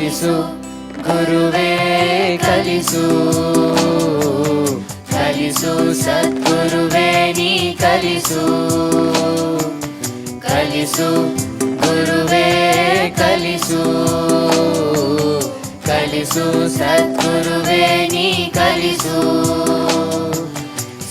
ಕಲಿಸು ಗುರುವೇ ಕಲಿಸು ಕಲಿಸು ಸದ್ಗುರುವೇ ನೀ ಕಲಿಸು ಕಲಿಸು ಗುರುವೇ ಕಲಿಸು ಕಲಿಸು ಸದ್ಗುರುವೇ ನೀ ಕಲಿಸು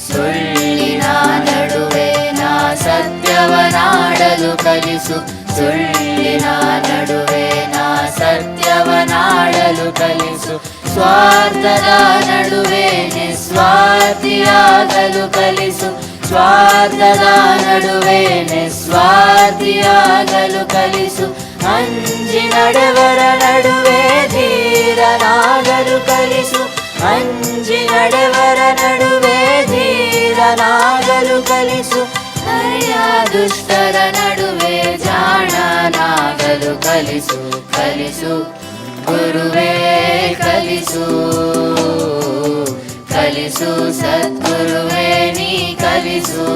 ಸುಳ್ಳಿನ ನಡುವೆ ನಾ ಸತ್ಯವನಾಡಲು ಕಲಿಸು ಸುಳ್ಳಿನ ನಡುವೆ ನಾ ಸತ್ಯವನಾಡಲು ಕಲಿಸು ಸ್ವಾರ್ಥದ ನಡುವೆ ನಿಸ್ವಾರ್ಥಿಯಾಗಲು ಕಲಿಸು ಸ್ವಾರ್ಥದ ನಡುವೆ ನಿಸ್ವಾರ್ಥಿಯಾಗಲು ಕಲಿಸು ಅಂಜಿ ನಡೆವರ ನಡುವೆ ಧೀರನಾಗಲು ಕಲಿಸು ಅಂಜಿ ನಡೆವರ ನಡುವೆ ಧೀರನಾಗಲು ಕಲಿಸು ಹರಿಯ ದುಷ್ಟರ ನಡುವೆ ಜಾಣನಾಗಲು ಕಲಿಸು ಕಲಿಸು ಗುರುವೇ ಕಲಿಸು ಕಲಿಸು ಸದ್ಗುರುವೇ ನೀ ಕಲಿಸು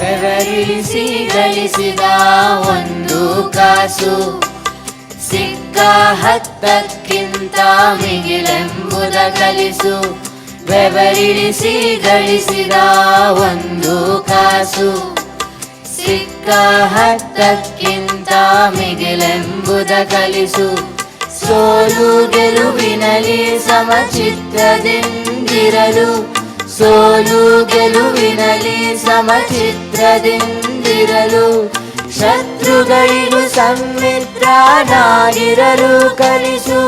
ಬೆವರಿಳಿಸಿ ಗಳಿಸಿದ ಒಂದು ಕಾಸು ಸಿಕ್ಕ ಹತ್ತಕ್ಕಿಂತ ಮಿಗಿಲೆಂಬುದ ಕಲಿಸು ಬೆವರಿಳಿಸಿ ಗಳಿಸಿದ ಒಂದು ಕಾಸು ಸಿಕ್ಕ ಹತ್ತಕ್ಕಿಂತ ಮಿಗಿಲೆಂಬುದ ಕಲಿಸು ಸೋಲು ಗೆಲುವಿನಲ್ಲಿ ಸಮಚಿತ್ತದಿಂದಿರಲು ಸೋಲು ಗೆಲುವಿನಲ್ಲಿ ಸಮಚಿತ್ರದಿಂದಿರಲು ಶತ್ರುಗಳಿಗೂ ಸಮ್ಮಿತ್ರನಾಗಿರಲು ಕಲಿಸು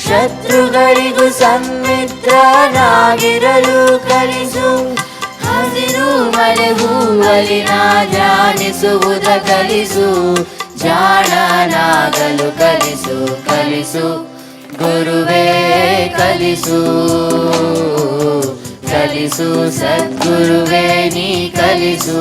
ಶತ್ರುಗಳಿಗೂ ಸಮ್ಮಿತ್ರನಾಗಿರಲು ಕಲಿಸು ಹಸಿರು ಮಳೆ ಹೂವಲಿನ ಧ್ಯಾನಿಸುವುದ ಕಲಿಸು ಜಾಣನಾಗಲು ಕಲಿಸು ಕಲಿಸು ಗುರುವೇ ಕಲಿಸು ಕಲಿಸು ಸದ್ಗುರುವೇ ನೀ ಕಲಿಸು